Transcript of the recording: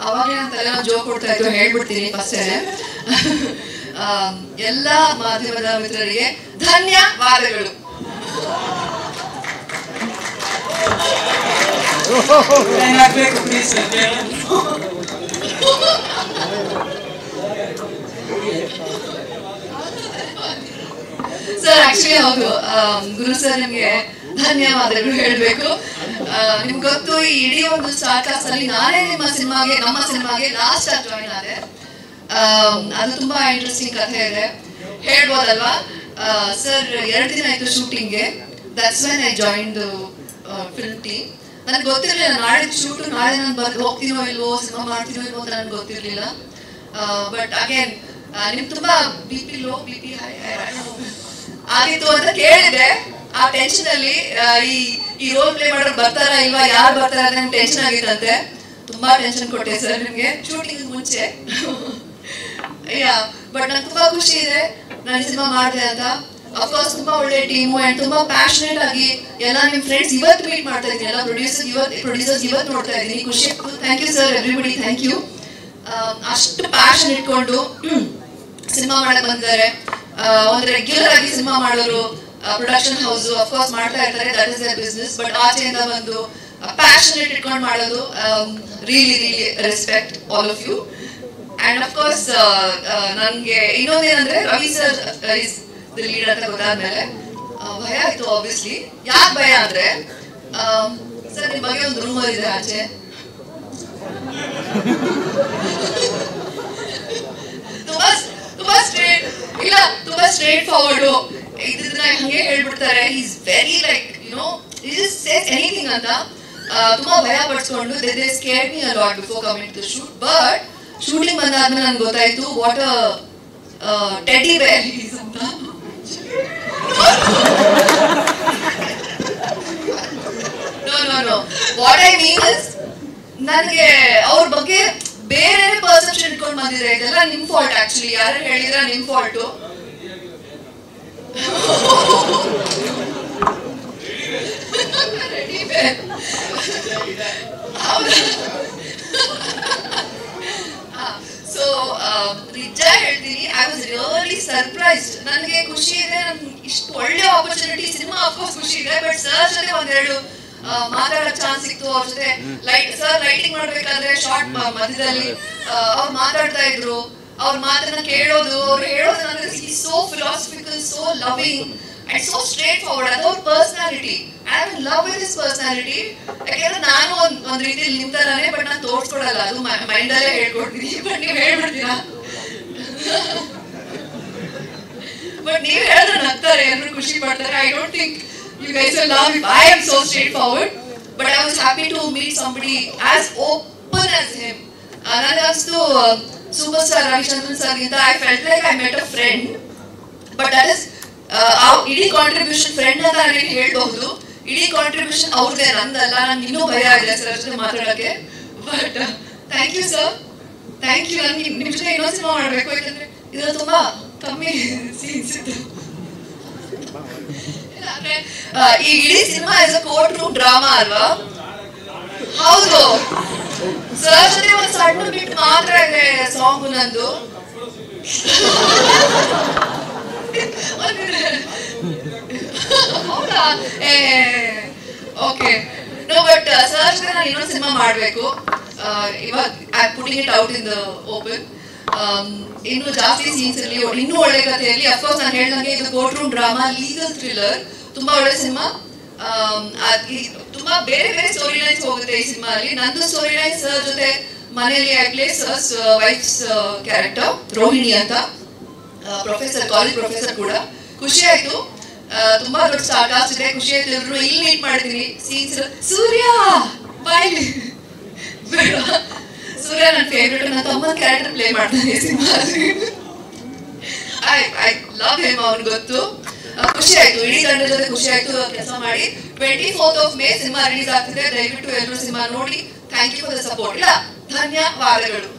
ಅವಾಗಲೇ ನಾನು ತಲೆನೋವು ಜೋಕ್ ಕೊಡ್ತಾ ಇದ್ದು ಹೇಳ್ಬಿಡ್ತೀನಿ ಫಸ್ಟೇ. ಎಲ್ಲ ಮಾಧ್ಯಮದ ಮಿತ್ರರಿಗೆ ಧನ್ಯವಾದಗಳು. ಸರ್ ಆಕ್ಚುಲಿ ಹೌದು, ಗುರು ಸರ್ ನಿಮ್ಗೆ ಧನ್ಯವಾದಗಳು ಹೇಳ್ಬೇಕು. ನಿಮ್ಗೆ ಗೊತ್ತು, ಈ ಇಡೀ ಒಂದು ಸ್ಟಾರ್ ಕಾಸ್ಟ್ ಅಲ್ಲಿ ನಾನೇ ನಮ್ಮ ಸಿನಿಮಾಗೆ ಲಾಸ್ಟ್ ಆಗಿ ಜಾಯಿನ್ ಆದೆ. ಅದು ತುಂಬಾ ಇಂಟ್ರೆಸ್ಟಿಂಗ್ ಕಥೆ ಇದೆ, ಹೇಳ್ಬೋದಲ್ವಾ? ಸರ್ 2 ದಿನ ಆಯ್ತು ಶೂಟಿಂಗ್ಗೆ. That's when I join the film team. ನನ್ಗೆ ಗೊತ್ತಿರಲಿಲ್ಲ ನಾಳೆ ಶೂಟು, ನಾಳೆ ನಾನು ಹೋಗ್ತೀನೋ ಇಲ್ವೋ, ಸಿನಿಮಾ ಮಾಡ್ತೀನೋ ಇಲ್ವೋ ಅಂತ ನನ್ಗೆ ಗೊತ್ತಿರಲಿಲ್ಲ. ಬಟ್ ಅಗೇನ್ ನಿಮ್ ತುಂಬಾ BP ಲೋ, BP ಹೈ ಆಗಿತ್ತು ಅಂತ ಕೇಳಿದೆ. ಆ ಟೆನ್ಷನ್ ಅಲ್ಲಿ ಈ ರೋಲ್ ಪ್ಲೇ ಮಾಡೋರು ಬರ್ತಾರಾ ಇಲ್ವಾ, ಯಾರು ಬರ್ತಾರ ಅಂತ ಟೆನ್ಷನ್ ಆಗಿತ್ತಂತೆ. ತುಂಬಾ ಟೆನ್ಷನ್ ಕೊಟ್ಟೆ ಸರ್ ನಿಮ್ಗೆ ಶೂಟಿಂಗ್ ಮುಂಚೆ. ಬಟ್ ನಂಗೆ ತುಂಬಾ ಖುಷಿ ಇದೆ ನಾನು ಸಿನಿಮಾ ಮಾಡಿದೆ ಅಂತ. ಅಫ್ಕೋರ್ಸ್ ತುಂಬಾ ಒಳ್ಳೆ ಟೀಮು ಅಂಡ್ ತುಂಬಾ ಪ್ಯಾಷನೇಟ್ ಆಗಿ ಎಲ್ಲ ನಿಮ್ ಫ್ರೆಂಡ್ಸ್ ಇವತ್ತು ಮೀಟ್ ಮಾಡ್ತಾ ಇದ್ದೀನಿ, ಎಲ್ಲ ಪ್ರೊಡ್ಯೂಸರ್ಸ್ ಇವತ್ತು ನೋಡ್ತಾ ಇದ್ದೀನಿ. ಖುಷಿ ಆಗ್ತದೆ. Thank you sir, everybody thank you. ಅಷ್ಟು ಪ್ಯಾಷನ್ ಇಟ್ಕೊಂಡು ಸಿನಿಮಾ ಮಾಡಕ್ ಬಂದಿದ್ದಾರೆ. ಒಂದು ರೆಗ್ಯುಲರ್ ಆಗಿ ಸಿನಿಮಾ ಮಾಡೋರು ಪ್ರೊಡಕ್ಷನ್ ಹೌಸ್ ಅಫ್ಕೋರ್ಸ್ ಮಾಡ್ತಾ ಇರ್ತಾರೆ, that is their business. But ಆಚೆಯಿಂದ ಒಂದು ಪ್ಯಾಷನೇಟ್ ಇಟ್ಕೊಂಡು ಮಾಡೋದು, really respect all of you. And of course ನನಗೆ ಇನ್ನೊಂದೇನಂದ್ರೆ, Ravi sir is the lead ಅಂತ ಗೊತ್ತಾದ್ಮೇಲೆ ಭಯ ಆಯ್ತು. ಆಬ್ವಿಯಸ್ಲಿ ಯಾಕೆ ಭಯ ಅಂದ್ರೆ, ಸರ್ ನಿಮ್ ಬಗ್ಗೆ ಒಂದು ರೂಮರ್ ಇದೆ ಆಚೆ. ತುಂಬಾ ಸ್ಟ್ರೇಟ್ ಫಾರ್ವರ್ಡ್. ಇದನ್ನ ಹಂಗೆ ಹೇಳ್ಬಿಡ್ತಾರೆ. Is very like he just says anything ಅಂತ. ತುಂಬಾ ಭಯ ಪಡಿಸ್ಕೊಂಡು they scared me a lot before coming to the shoot. But shooting ಬಂದಾದ್ಮೇಲೆ ನನ್ಗೆ ಗೊತ್ತಾಯ್ತು what a teddy bear he is ಅಂತ. No. What I mean is, ನನಗೆ ಅವ್ರ ಬಗ್ಗೆ ಬೇರೆ ಪರ್ಸೆಪ್ಷನ್ ಇಟ್ಕೊಂಡು ಬಂದಿದ್ರೆ ಇದೆಲ್ಲ ನಿಮ್ ಫಾಲ್ಟ್. ಆಕ್ಚುಲಿ ಯಾರು ಹೇಳಿದ್ರೆ ನಿಮ್ ಫಾಲ್ಟು. ಸೊ ನಿಜ ಹೇಳ್ತೀನಿ, ಐ ವಾಸ್ ರಿಯಲಿ ಸರ್ಪ್ರೈಸ್ಡ್. ನನಗೆ ಖುಷಿ ಇದೆ, ನನ್ಗೆ ಇಷ್ಟು ಒಳ್ಳೆ ಆಪರ್ಚುನಿಟಿ. ಸಿನಿಮಾ ಅಫ್ಕೋರ್ಸ್ ಖುಷಿ ಇದೆ, ಬಟ್ ಸರ್ ಜೊತೆ ಒಂದೆರಡು ಮಾತಾಡೋ ಚಾನ್ಸ್ ಸಿಕ್ತು. ಅವ್ರ ಜೊತೆ ಲೈಟಿಂಗ್ ಮಾಡ್ಬೇಕಾದ್ರೆ ಶಾರ್ಟ್ ಮಧ್ಯದಲ್ಲಿ ಅವ್ರು ಮಾತಾಡ್ತಾ ಇದ್ರು. ಅವ್ರ ಮಾತನ್ನ ಕೇಳೋದು, ಅವ್ರು ಹೇಳೋದು ನನಗೆ so philosophical, so loving and so straight forward. ಅದು ಅವ್ರ personality. I am in love with his personality. ಯಾಕೆಂದ್ರೆ ನಾನು ಒಂದ್ ರೀತಿಯಲ್ಲಿ ನಿಮ್ ತರಾನೇ, ಬಟ್ ನಾನು ತೋರ್ಸ್ಕೊಡಲ್ಲ, ಅದು ಮೈಂಡ್ ಅಲ್ಲೇ ಹೇಳ್ಕೊಡ್ತೀನಿ. ಬಟ್ ನೀವ್ ಹೇಳ್ಬಿಡ್ತೀರಾ. ಬಟ್ ನೀವ್ ಹೇಳಿದ್ರೆ ನಗ್ತಾರೆ, ಎಲ್ಲರೂ ಖುಷಿ ಪಡ್ತಾರೆ. I don't think you guys will laugh if I am so straightforward, but I was happy to meet somebody as open as him. Another superstar Ravichandran sir ginta I felt like I met a friend, but that is idi contribution friend anta nanu helbodu. Idi contribution avurde nandalla. nange innu bhaya ide sir jothe maatadake. But thank you sir, thank you. nange ನಿಮ್ಮ ಜೊತೆ ಇನ್ನೊಂದು cinema ಮಾಡಬೇಕು, ಯಾಕಂದ್ರೆ ಇದು ತುಂಬಾ ಕಮ್ಮಿ scenes ಇದೆ. ಈ ಇಡೀ cinema is a court room drama ಅಲ್ವಾ? ಹೌದು ಸರ್. ಜೊತೆ ಒಂದು ಸಣ್ಣ ಬಿಟ್ ಮಾತ್ರ ಇದೆ ಸಾಂಗ್ ನಂದು. ಹೌದಾ? ಓಕೆ. ನೋ, ಬಟ್ ಸರ್ ಜೊತೆ ನಾನು ಇನ್ನೊಂದು ಸಿನಿಮಾ ಮಾಡಬೇಕು. ಇವಾಗ I putting it out in the open. ಇನ್ನು ಜಾಸ್ತಿ ಸೀನ್ಸ್ ಇರಲಿ, ಇನ್ನೂ ಒಳ್ಳೆ ಕಥೆಯಲ್ಲಿ. ಅಫ್ಕೋರ್ಸ್ ನಾನು ಹೇಳ್ದಂಗೆ ಇದು court room drama, legal thriller, ತುಂಬಾ ಒಳ್ಳೆ ಸಿನಿಮಾ. ತುಂಬಾ ಬೇರೆ ಸ್ಟೋರಿ ಲೈನ್ಸ್ ಹೋಗುತ್ತೆ ಈ ಸಿನಿಮಾ ಅಲ್ಲಿ. ನಂದು ಸ್ಟೋರಿ ಲೈನ್ ಸರ್ ಜೊತೆ ಮನೆಯಲ್ಲಿ I play sir's wife's character Rohini ಅಂತ, ಕಾಲೇಜ್ ಪ್ರೊಫೆಸರ್ ಕೂಡ. ಖುಷಿ ಆಯ್ತು, ತುಂಬಾ ದೊಡ್ಡ ಸ್ಟಾರ್ ಕಾಸ್ಟ್ ಇದೆ. ಖುಷಿ ಆಯ್ತು. ಎಲ್ರು ಇಲ್ಲಿ ಮೀಟ್ ಮಾಡಿದೀನಿ. ಸೀನ್ಸ್ ಸೂರ್ಯ ಬಾಯ್ಲಿ ಬೇಡ, ಸೂರ್ಯ ನನ್ನ ಫೇವ್ರೇಟ್. ನನ್ನ ತಮ್ಮನ ಕ್ಯಾರೆಕ್ಟರ್ ಪ್ಲೇ ಮಾಡ್ತಾನೆ ಸಿನಿಮಾದಲ್ಲಿ. ಐ ಲವ್ ಹಿಮ್, ಅವ್ನು ಗೊತ್ತು. ಖುಷಿ ಆಯ್ತು, ಇಡೀ ತಂಡ ಜೊತೆ ಖುಷಿ ಆಯ್ತು ಕೆಲಸ ಮಾಡಿ. 24th May ಸಿನಿಮಾ ರಿಲೀಸ್ ಆಗ್ತಿದೆ. ದಯವಿಟ್ಟು ಎಲ್ಲರೂ ಸಿನಿಮಾ ನೋಡಿ. Thank you for the support. ಧನ್ಯವಾದಗಳು.